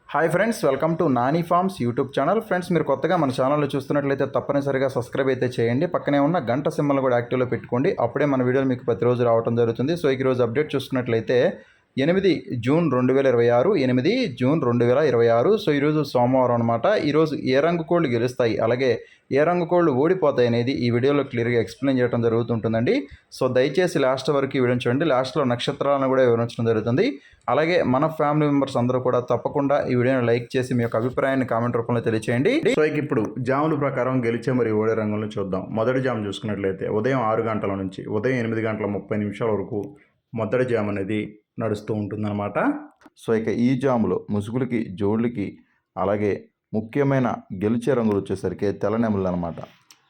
Hi friends, welcome to Nani forms YouTube channel. Friends, మీరు కొత్తగా మన ఛానల్లో చూస్తున్నట్లయితే తప్పనిసరిగా సబ్స్క్రైబ్ అయితే చేయండి. పక్కనే ఉన్న గంట సింబల్ కూడా యాక్టివ్లో పెట్టుకోండి. అప్పుడే మన వీడియోలు మీకు ప్రతిరోజు రావడం జరుగుతుంది. సో ఈరోజు అప్డేట్ చూసుకున్నట్లయితే 8 జూన్ 2026, 8 జూన్ 2026. సో ఈరోజు సోమవారం అనమాట. ఈరోజు ఏ రంగు కోళ్ళు గెలుస్తాయి, అలాగే ఏ రంగు కోళ్ళు ఓడిపోతాయి అనేది ఈ వీడియోలో క్లియర్గా ఎక్స్ప్లెయిన్ చేయడం జరుగుతుంటుందండి. సో దయచేసి లాస్ట్ వరకు ఈ వీడియో చూడండి. లాస్ట్లో నక్షత్రాలను కూడా వివరించడం జరుగుతుంది. అలాగే మన ఫ్యామిలీ మెంబర్స్ అందరూ కూడా తప్పకుండా ఈ వీడియోని లైక్ చేసి మీ యొక్క అభిప్రాయాన్ని కామెంట్ రూపంలో తెలియచేయండి. సో ఇప్పుడు జాముల ప్రకారం గెలిచే మరియు ఓడే రంగులను చూద్దాం. మొదటి జాము చూసుకున్నట్లయితే ఉదయం 6 గంటల నుంచి ఉదయం 8:30 వరకు మొదటి జాము అనేది నడుస్తూ ఉంటుందన్నమాట. సో ఈ జాములో ముసుగులకి, జోళ్ళకి, అలాగే ముఖ్యమైన గెలిచే రంగులు వచ్చేసరికి తెల్ల నెమళ్ళు అనమాట.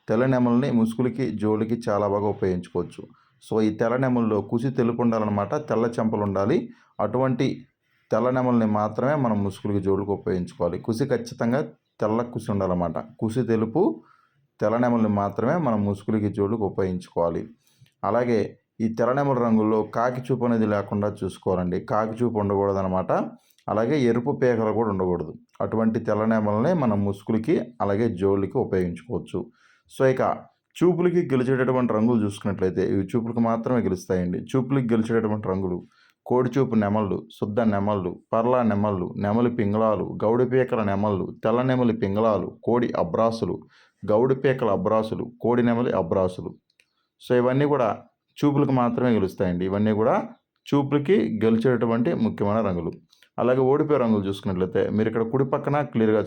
తెల్ల నెమల్ని ముసుగులకి, జోళ్ళకి చాలా బాగా ఉపయోగించుకోవచ్చు. సో ఈ తెల్ల నెమల్లో కుసి తెలుపు ఉండాలన్నమాట, తెల్ల చెంపలు ఉండాలి. అటువంటి తెల్ల నెమల్ని మాత్రమే మనం ముసుగులకి, జోళ్ళకి ఉపయోగించుకోవాలి. కుసి ఖచ్చితంగా తెల్ల కుసి ఉండాలన్నమాట. కుసి తెలుపు తెల్ల నెమల్ని మాత్రమే మనం ముసుగులకి, జోళ్ళకి ఉపయోగించుకోవాలి. అలాగే ఈ తెల్లనెమల రంగుల్లో కాకి చూపు అనేది లేకుండా చూసుకోవాలండి. కాకి చూపు ఉండకూడదు అనమాట. అలాగే ఎరుపు పేకలు కూడా ఉండకూడదు. అటువంటి తెల్లనెమలని మనం ముసుగులకి, అలాగే జోళ్ళకి ఉపయోగించుకోవచ్చు. సో చూపులకి గెలిచేటటువంటి రంగులు చూసుకున్నట్లయితే ఇవి చూపులకు మాత్రమే గెలుస్తాయండి. చూపులకి గెలిచేటటువంటి రంగులు కోడి చూపు నెమళ్ళు, శుద్ధ నెమళ్ళు, పర్లా నెమళ్ళు, నెమలి పింగళాలు, గౌడి పీకల నెమళ్ళు, తెల్ల నెమలి పింగళాలు, కోడి అబ్రాసులు, గౌడి పీకల అబ్రాసులు, కోడి నెమలి అబ్రాసులు. సో ఇవన్నీ కూడా చూపులకు మాత్రమే గెలుస్తాయండి. ఇవన్నీ కూడా చూపులకి గెలిచేటటువంటి ముఖ్యమైన రంగులు. అలాగే ఓడిపోయే రంగులు చూసుకున్నట్లయితే మీరు ఇక్కడ కుడి పక్కన క్లియర్గా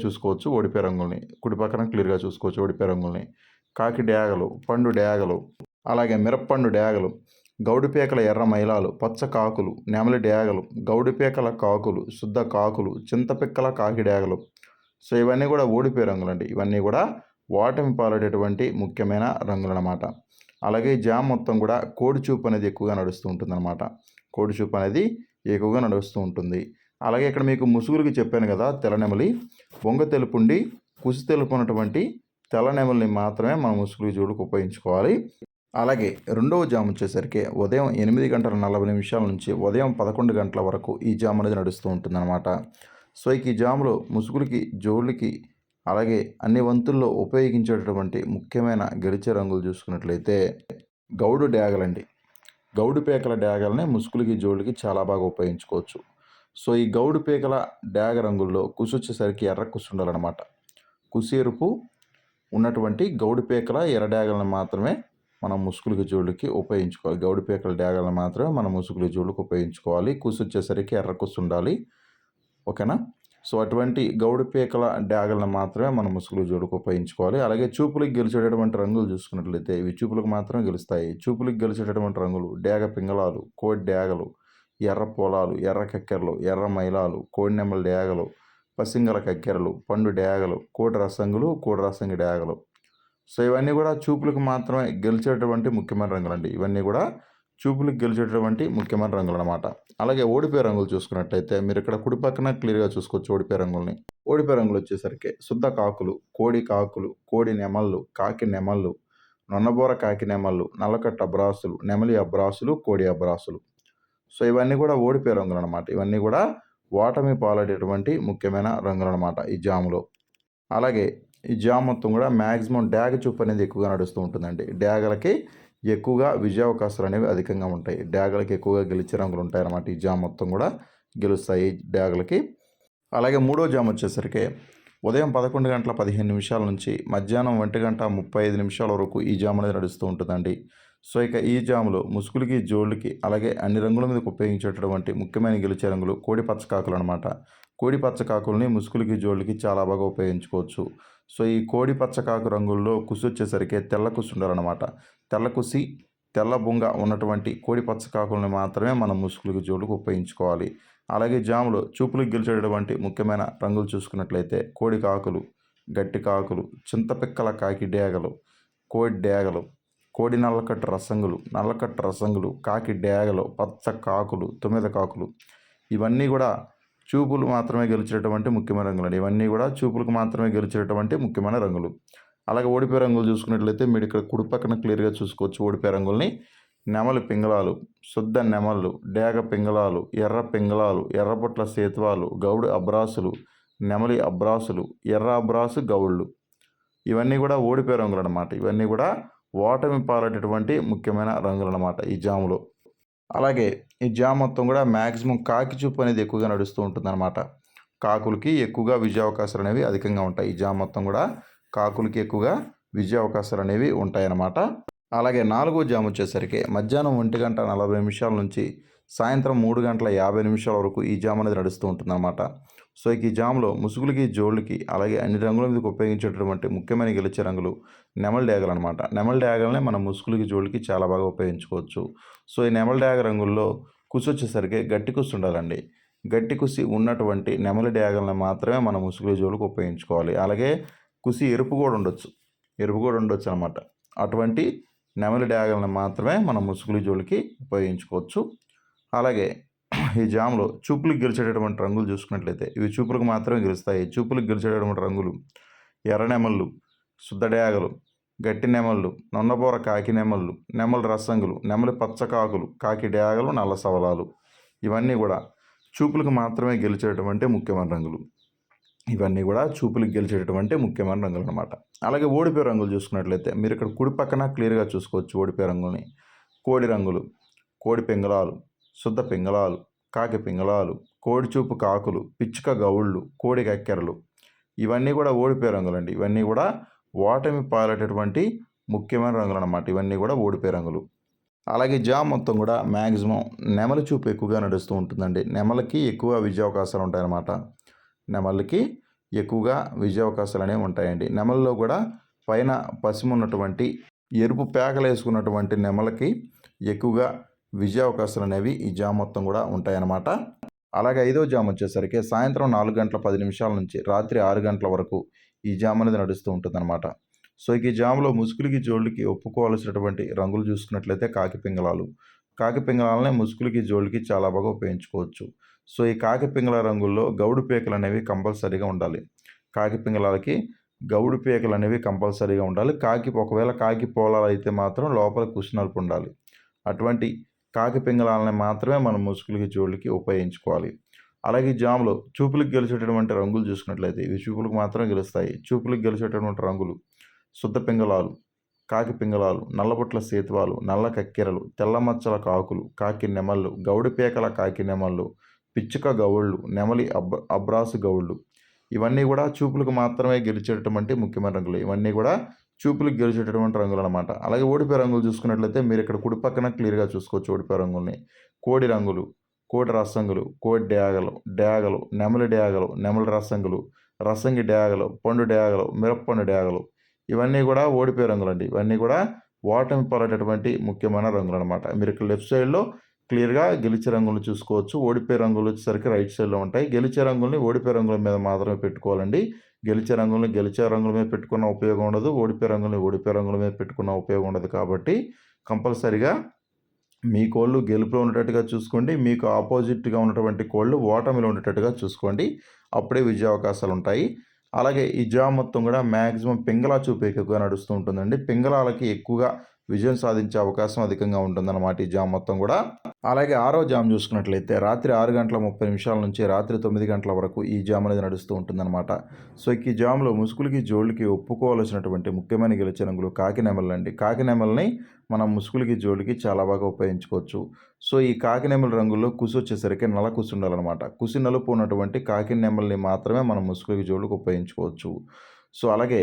చూసుకోవచ్చు ఓడిపోయే రంగుల్ని. కుడి పక్కన క్లియర్గా చూసుకోవచ్చు ఓడిపోయే రంగుల్ని. కాకి డేగలు, పండు డేగలు, అలాగే మిరప్పండు డేగలు, గౌడిపేకల ఎర్ర మైలాలు, పచ్చ కాకులు, నెమలి డేగలు, గౌడిపేకల కాకులు, శుద్ధ కాకులు, చింతపిక్కల కాకి డేగలు. సో ఇవన్నీ కూడా ఓడిపోయే రంగులండి. ఇవన్నీ కూడా ఓటమి పాలడేటువంటి ముఖ్యమైన రంగులు అన్నమాట. అలాగే జామ్ మొత్తం కూడా కోడి చూపు అనేది ఎక్కువగా నడుస్తూ ఉంటుందన్నమాట. కోడి చూపు అనేది ఎక్కువగా నడుస్తూ ఉంటుంది. అలాగే ఇక్కడ మీకు ముసుగులకి చెప్పాను కదా, తెల్లనెమలి బొంగ తెలుపుండి కుసి తెలుపు ఉన్నటువంటి తెల్లనెమలిని మాత్రమే మనం ముసుగులకి, జోళ్ళకి ఉపయోగించుకోవాలి. అలాగే రెండవ జామ్ వచ్చేసరికి ఉదయం 8:40 నుంచి ఉదయం 11 గంటల వరకు ఈ జామ్ అనేది నడుస్తూ ఉంటుందన్నమాట. సో ఈ జాములో ముసుగులకి, జోళ్ళకి, అలాగే అన్ని వంతుల్లో ఉపయోగించేటటువంటి ముఖ్యమైన గెలిచే రంగులు చూసుకున్నట్లయితే గౌడు డ్యాగలండి. గౌడు పేకల డ్యాగల్ని ముసుగులకి, జోళ్ళకి చాలా బాగా ఉపయోగించుకోవచ్చు. సో ఈ గౌడు పేకల డ్యాగ రంగుల్లో కుసి వచ్చేసరికి ఎర్ర కుసి ఉండాలన్నమాట. కుసి ఎరుపు ఉన్నటువంటి గౌడు పేకల ఎర్ర డ్యాగలను మాత్రమే మనం ముసుగులకి, జోళ్ళకి ఉపయోగించుకోవాలి. గౌడు పేకల డ్యాగలను మాత్రమే మనం ముసుగులకి, జోళ్ళకి ఉపయోగించుకోవాలి. కుసి వచ్చేసరికి ఎర్ర కుసి ఉండాలి. ఓకేనా. సో అటువంటి గౌడి పీకల డ్యాగలను మాత్రమే మనం ముసుగులు, జోళ్ళకి ఉపయోగించుకోవాలి. అలాగే చూపులకు గెలిచేటటువంటి రంగులు చూసుకున్నట్లయితే ఇవి చూపులకు మాత్రమే గెలుస్తాయి. చూపులకు గెలిచేటటువంటి రంగులు డేగ పింగళాలు, కోడి డేగలు, ఎర్ర పొలాలు, ఎర్ర కక్కెరలు, ఎర్ర మైలాలు, కోడి నెమ్మల డేగలు, పసింగల కక్కెరలు, పండు డేగలు, కోడి రసంగులు, కోడి రసంగి డేగలు. సో ఇవన్నీ కూడా చూపులకు మాత్రమే గెలిచేటటువంటి ముఖ్యమైన రంగులండి. ఇవన్నీ కూడా చూపులకు గెలిచేటటువంటి ముఖ్యమైన రంగులు అనమాట. అలాగే ఓడిపోయే రంగులు చూసుకున్నట్టయితే మీరు ఇక్కడ కుడి పక్కన క్లియర్గా చూసుకోవచ్చు ఓడిపోయే రంగుల్ని. ఓడిపోయే రంగులు వచ్చేసరికి శుద్ధ కాకులు, కోడి నెమళ్ళు, కాకి నెమళ్ళు, నొన్నబోర కాకి నెమళ్ళు, నల్లకట్ట అబ్రాసులు, నెమలి అబ్రాసులు, కోడి అబ్రాసులు. సో ఇవన్నీ కూడా ఓడిపోయే రంగులు అనమాట. ఇవన్నీ కూడా ఓటమి పాలడేటువంటి ముఖ్యమైన రంగులు అనమాట ఈ జాములో. అలాగే ఈ జామ్ మొత్తం కూడా మ్యాక్సిమం డ్యాగ చూపు అనేది ఎక్కువగా నడుస్తూ ఉంటుందండి. డ్యాగలకి ఎక్కువగా విజయావకాశాలు అనేవి అధికంగా ఉంటాయి. డ్యాగలకి ఎక్కువగా గెలిచే రంగులు ఉంటాయి అన్నమాట. ఈ జామ్ మొత్తం కూడా గెలుస్తాయి డ్యాగలకి. అలాగే మూడో జామ్ వచ్చేసరికి ఉదయం 11:15 నుంచి మధ్యాహ్నం 1:35 వరకు ఈ జామ్ అనేది నడుస్తూ ఉంటుందండి. సో ఈ జాములో ముసుగులకి, జోళ్ళకి, అలాగే అన్ని రంగుల మీదకి ఉపయోగించేటటువంటి ముఖ్యమైన గెలిచే రంగులు కోడి పచ్చకాకులు అనమాట. కోడి పచ్చకాకుల్ని ముసుగులకి, జోళ్ళకి చాలా బాగా ఉపయోగించుకోవచ్చు. సో ఈ కోడి పచ్చకాకు రంగుల్లో కుసి వచ్చేసరికి తెల్ల కుసి ఉండాలన్నమాట. తెల్ల కుసి, తెల్ల బొంగ ఉన్నటువంటి కోడి పచ్చకాకుల్ని మాత్రమే మనం ముసుగులకి, జోళ్ళకి ఉపయోగించుకోవాలి. అలాగే జాములో చూపులకు గెలిచేటటువంటి ముఖ్యమైన రంగులు చూసుకున్నట్లయితే కోడి కాకులు, గట్టి కాకులు, చింతపిక్కల కాకి డేగలు, కోడి డేగలు, కోడి నల్లకట్టు రసంగులు, కాకి డేగలు, పచ్చ కాకులు, తొమ్మిద కాకులు. ఇవన్నీ కూడా చూపులు మాత్రమే గెలిచేటటువంటి ముఖ్యమైన రంగులు. ఇవన్నీ కూడా చూపులకు మాత్రమే గెలిచేటటువంటి ముఖ్యమైన రంగులు. అలాగే ఓడిపోయే రంగులు చూసుకున్నట్లయితే మీరు ఇక్కడ కుడి పక్కన క్లియర్గా చూసుకోవచ్చు ఓడిపోయే రంగుల్ని. నెమలి పింగళాలు, శుద్ధ నెమళ్ళు, డేగ పింగళాలు, ఎర్ర పింగళాలు, ఎర్రబొట్ల సేతువాలు, గౌడు అబ్రాసులు, నెమలి అబ్రాసులు, ఎర్ర అబ్రాసు గౌళ్ళు. ఇవన్నీ కూడా ఓడిపోయే రంగులు అన్నమాట. ఇవన్నీ కూడా ఓటమి పాలైనటువంటి ముఖ్యమైన రంగులు అన్నమాట ఈ జాములో. అలాగే ఈ జామ్ మొత్తం కూడా మ్యాక్సిమం కాకి చూపు అనేది ఎక్కువగా నడుస్తూ ఉంటుందన్నమాట. కాకులకి ఎక్కువగా విజయ అవకాశాలు అనేవి అధికంగా ఉంటాయి. ఈ జామ్ మొత్తం కూడా కాకులకి ఎక్కువగా విజయ అవకాశాలు అనేవి ఉంటాయన్నమాట. అలాగే 4వ జామ్ వచ్చేసరికి మధ్యాహ్నం 1:40 నుంచి సాయంత్రం 3:50 వరకు ఈ జామ్ అనేది నడుస్తూ ఉంటుందన్నమాట. సో ఈ జామ్లో ముసుగులకి, జోళ్ళకి, అలాగే అన్ని రంగుల మీదకి ఉపయోగించేటటువంటి ముఖ్యమైన గెలిచే రంగులు నెమలి డేగలు అనమాట. నెమలి డేగలనే మనం ముసుగులకి, జోళ్ళకి చాలా బాగా ఉపయోగించుకోవచ్చు. సో ఈ నెమలి డేగ రంగుల్లో కుసి వచ్చేసరికి గట్టి కుసి ఉండాలండి. గట్టి కుసి ఉన్నటువంటి నెమలి డేగలను మాత్రమే మనం ముసుగులు, జోళ్ళకి ఉపయోగించుకోవాలి. అలాగే కుసి ఎరుపు కూడా ఉండొచ్చు అనమాట. అటువంటి నెమలి డేగలను మాత్రమే మనం ముసుగులు, జోళ్ళకి ఉపయోగించుకోవచ్చు. అలాగే ఈ జామ్లో చూపులకు గెలిచేటటువంటి రంగులు చూసుకున్నట్లయితే ఇవి చూపులకు మాత్రమే గెలుస్తాయి. చూపులకు గెలిచేటటువంటి రంగులు ఎర్ర నెమళ్ళు, శుద్ధ డేగలు, గట్టి నెమళ్ళు, నొన్నబోర కాకి నెమళ్ళు, నెమలి రసంగులు, నెమలి పచ్చకాకులు, కాకి డేగలు, నల్ల సవలాలు. ఇవన్నీ కూడా చూపులకు మాత్రమే గెలిచేటటువంటి ముఖ్యమైన రంగులు. ఇవన్నీ కూడా చూపులకు గెలిచేటటువంటి ముఖ్యమైన రంగులు అనమాట. అలాగే ఓడిపోయే రంగులు చూసుకున్నట్లయితే మీరు ఇక్కడ కుడి పక్కన క్లియర్గా చూసుకోవచ్చు ఓడిపోయే రంగుల్ని. కోడి రంగులు, కోడి పింగళాలు, శుద్ధ పింగళాలు, కాకి పింగళాలు, కోడి చూపు కాకులు, పిచ్చుక గౌళ్ళు, కోడి కక్కెరలు. ఇవన్నీ కూడా ఓడిపోయే రంగులండి. ఇవన్నీ కూడా ఓటమి పాలేటటువంటి ముఖ్యమైన రంగులు అన్నమాట. ఇవన్నీ కూడా ఓడిపోయే రంగులు. అలాగే జామ్ మొత్తం కూడా మ్యాక్సిమం నెమలి చూపు ఎక్కువగా నడుస్తూ ఉంటుందండి. నెమలికి ఎక్కువ విజయ అవకాశాలు ఉంటాయన్నమాట. నెమలికి ఎక్కువగా విజయ అవకాశాలు అనేవి ఉంటాయండి. నెమలిలో కూడా పైన పసిమి ఉన్నటువంటి ఎరుపు పేకలు వేసుకున్నటువంటి నెమలికి ఎక్కువగా విజయ అవకాశాలు అనేవి ఈ జామ్ మొత్తం కూడా ఉంటాయన్నమాట. అలాగే 5వ జామ్ వచ్చేసరికి సాయంత్రం 4:10 నుంచి రాత్రి 6 గంటల వరకు ఈ జామ్ అనేది నడుస్తూ ఉంటుందన్నమాట. సో ఈ జామ్లో ముసుగులకి, జోళ్ళకి ఒప్పుకోవాల్సినటువంటి రంగులు చూసుకున్నట్లయితే కాకి పింగళాలు. కాకి పింగళాలనే ముసుగులకి, జోళ్ళకి చాలా బాగా ఉపయోగించుకోవచ్చు. సో ఈ కాకి పింగళ రంగుల్లో గౌడు పీకలు అనేవి కంపల్సరీగా ఉండాలి. కాకి పింగళాలకి గౌడు పీకలు అనేవి కంపల్సరీగా ఉండాలి. ఒకవేళ కాకి పోలాలు అయితే మాత్రం లోపల కుసి నలుపు ఉండాలి. అటువంటి కాకి పింగళాలని మాత్రమే మనం ముసుగులకి, జోళ్ళకి ఉపయోగించుకోవాలి. అలాగే జామ్లో చూపులకు గెలిచేటటువంటి రంగులు చూసుకున్నట్లయితే ఇవి చూపులకు మాత్రమే గెలుస్తాయి. చూపులకు గెలిచేటటువంటి రంగులు శుద్ధ పింగళాలు, కాకి పింగళాలు, నల్లబొట్ల సేతువాలు, నల్ల కక్కెరలు, తెల్ల మచ్చల కాకులు, కాకి నెమళ్ళు, గౌడి పీకల కాకి నెమళ్ళు, పిచ్చుక గౌళ్ళు, నెమలి అబ్రాసు గౌళ్ళు. ఇవన్నీ కూడా చూపులకు మాత్రమే గెలిచేటటువంటి ముఖ్యమైన రంగులు. ఇవన్నీ కూడా చూపులకు గెలిచేటటువంటి రంగులు అనమాట. అలాగే ఓడిపోయే రంగులు చూసుకున్నట్లయితే మీరు ఇక్కడ కుడి పక్కన క్లియర్గా చూసుకోవచ్చు ఓడిపోయే రంగుల్ని. కోడి రంగులు, కోడి రసంగులు, కోడి డేగలు, నెమలి డేగలు, నెమలి రసంగులు, రసంగి డేగలు, పండు డేగలు, మిరప్పండు డేగలు. ఇవన్నీ కూడా ఓడిపోయే రంగులండి. ఇవన్నీ కూడా ఓటమి పాలైనటువంటి ముఖ్యమైన రంగులు అనమాట. మీరు ఇక్కడ లెఫ్ట్ సైడ్లో క్లియర్గా గెలిచే రంగులు చూసుకోవచ్చు. ఓడిపోయే రంగులు వచ్చేసరికి రైట్ సైడ్లో ఉంటాయి. గెలిచే రంగుల్ని ఓడిపోయే రంగుల మీద మాత్రమే పెట్టుకోవాలండి. గెలిచే రంగుల మీద పెట్టుకున్న ఉపయోగం ఉండదు. ఓడిపోయే రంగుల మీద పెట్టుకున్న ఉపయోగం ఉండదు. కాబట్టి కంపల్సరిగా మీ కోళ్ళు గెలుపులో ఉండేటట్టుగా చూసుకోండి. మీకు ఆపోజిట్గా ఉన్నటువంటి కోళ్ళు ఓటమిలో ఉండేటట్టుగా చూసుకోండి. అప్పుడే విజయ అవకాశాలు ఉంటాయి. అలాగే ఈ జామ్ మొత్తం కూడా మ్యాక్సిమం పింగళా చూపు ఎక్కువగా నడుస్తూ ఉంటుందండి. పింగళాలకి ఎక్కువగా విజయం సాధించే అవకాశం అధికంగా ఉంటుందన్నమాట ఈ జామ్ మొత్తం కూడా. అలాగే 6వ జామ్ చూసుకున్నట్లయితే రాత్రి 6:30 నుంచి రాత్రి 9 గంటల వరకు ఈ జామ్ అనేది నడుస్తూ ఉంటుందన్నమాట. సో ఈ జామ్లో ముసుగులకి, జోళ్ళకి ఒప్పుకోవాల్సినటువంటి ముఖ్యమైన గెలిచే రంగులు కాకి నెమళ్ళు అండి. కాకి నెమల్ని మనం ముసుగులకి, జోళ్ళకి చాలా బాగా ఉపయోగించుకోవచ్చు. సో ఈ కాకి నెమలి రంగుల్లో కుసి వచ్చేసరికి నల్ల కుసి ఉండాలన్నమాట. కుసి నలుపు ఉన్నటువంటి కాకి నెమల్ని మాత్రమే మనం ముసుగులకి, జోళ్ళకి ఉపయోగించుకోవచ్చు. సో అలాగే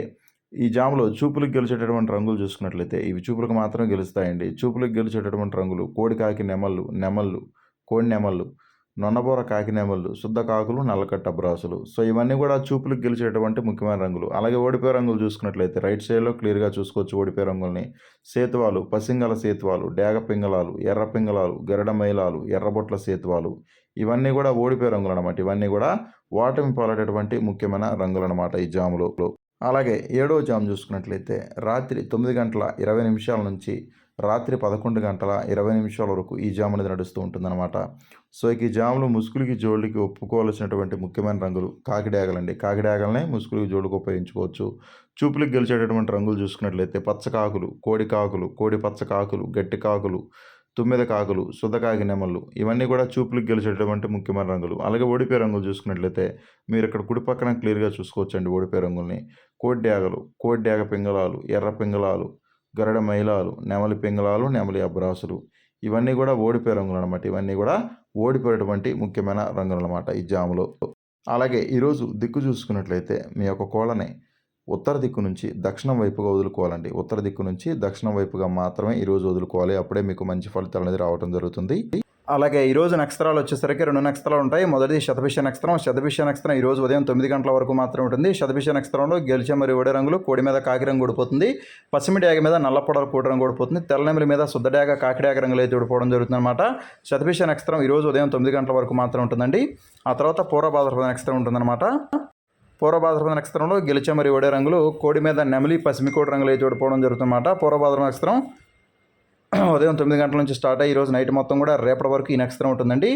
ఈ జామ్లో చూపులకు గెలిచేటటువంటి రంగులు చూసుకున్నట్లయితే ఇవి చూపులకు మాత్రమే గెలుస్తాయండి. చూపులకు గెలిచేటటువంటి రంగులు కోడి కాకి నెమళ్ళు, కోడి నెమళ్ళు, నొన్నబోర కాకి నెమళ్ళు, శుద్ధ కాకులు, నల్లకట్ట బ్రాసులు. సో ఇవన్నీ కూడా చూపులకు గెలిచేటటువంటి ముఖ్యమైన రంగులు. అలాగే ఓడిపోయే రంగులు చూసుకున్నట్లయితే రైట్ సైడ్లో క్లియర్గా చూసుకోవచ్చు ఓడిపోయే రంగుల్ని. సేతువాలు, పసింగల సేతువాలు, డేగ పింగళాలు, ఎర్ర పింగళాలు, గరుడ మైలాలు, ఎర్రబొట్ల సేతువాలు. ఇవన్నీ కూడా ఓడిపోయే రంగులు అనమాట. ఇవన్నీ కూడా ఓటమి పాలైనటువంటి ముఖ్యమైన రంగులు అనమాట ఈ జాములో. అలాగే 7వ జామ్ చూసుకున్నట్లయితే రాత్రి 9:20 నుంచి రాత్రి 11:20 వరకు ఈ జామ్ అనేది నడుస్తూ ఉంటుందన్నమాట. సో ఈ జామ్లో ముసుగులకి, జోళ్ళకి ఒప్పుకోవాల్సినటువంటి ముఖ్యమైన రంగులు కాకిడేగలండి. కాకిడేగలనే ముసుగులకి, జోళ్ళకి ఉపయోగించుకోవచ్చు. చూపులకు గెలిచేటటువంటి రంగులు చూసుకున్నట్లయితే పచ్చకాకులు, కోడి పచ్చకాకులు, గట్టి కాకులు, తుమ్మెద కాకులు, సుద్దకాకి నెమళ్ళు ఇవన్నీ కూడా చూపులకు గెలిచేటటువంటి ముఖ్యమైన రంగులు. అలాగే ఓడిపోయే రంగులు చూసుకున్నట్లయితే మీరు ఇక్కడ కుడి పక్కన క్లియర్‌గా చూసుకోవచ్చండి ఓడిపోయే రంగుల్ని. కోడ్యాగలు, కోడ్యాగ పింగళాలు, ఎర్ర పింగళాలు, గరుడ మైలాలు, నెమలి పింగళాలు, నెమలి అబ్రాసులు ఇవన్నీ కూడా ఓడిపోయే రంగులనమాట. ఇవన్నీ కూడా ఓడిపోయేటువంటి ముఖ్యమైన రంగులనమాట ఈ జాములో. అలాగే ఈరోజు దిక్కు చూసుకున్నట్లయితే మీ యొక్క కోళ్ళని ఉత్తర దిక్కు నుంచి దక్షిణం వైపుగా వదులుకోవాలండి. ఉత్తర దిక్కు నుంచి దక్షిణం వైపుగా మాత్రమే ఈరోజు వదులుకోవాలి. అప్పుడే మీకు మంచి ఫలితాలు అనేది రావడం జరుగుతుంది. అలాగే ఈరోజు నక్షత్రాలు వచ్చేసరికి 2 నక్షత్రాలు ఉంటాయి. మొదటిది శతభిష నక్షత్రం. శతభిష నక్షత్రం ఈరోజు ఉదయం 9 గంటల వరకు మాత్రమే ఉంటుంది. శతభిష నక్షత్రంలో గెలిచే మరియు ఓడే రంగులు కోడి మీద కాకి రంగు ఊడిపోతుంది, పశ్చిమ డ్యాగ మీద నల్లపొడల కోడి రంగు ఊడిపోతుంది, తెల్లనెమలి మీద శుద్ధ డ్యాగ కాకి డ్యాగ రంగులు అయితే ఊడిపోవడం జరుగుతుంది అనమాట. శతభిష నక్షత్రం ఈరోజు ఉదయం 9 గంటల వరకు మాత్రం ఉంటుందండి. ఆ తర్వాత పూర్వభాద్రపద నక్షత్రం ఉంటుందన్నమాట. పూర్వభాద్రపద నక్షత్రంలో గెలిచే మరియు ఓడే రంగులు కోడి మీద నెమలి పసిమి కోడి రంగులు అయితే ఊడిపోవడం జరుగుతుందన్నమాట. పూర్వభాద్రపద నక్షత్రం ఉదయం 9 గంటల నుంచి స్టార్ట్ అయ్యి ఈరోజు నైట్ మొత్తం కూడా రేపటి వరకు ఈ నక్షత్రం ఉంటుందండి.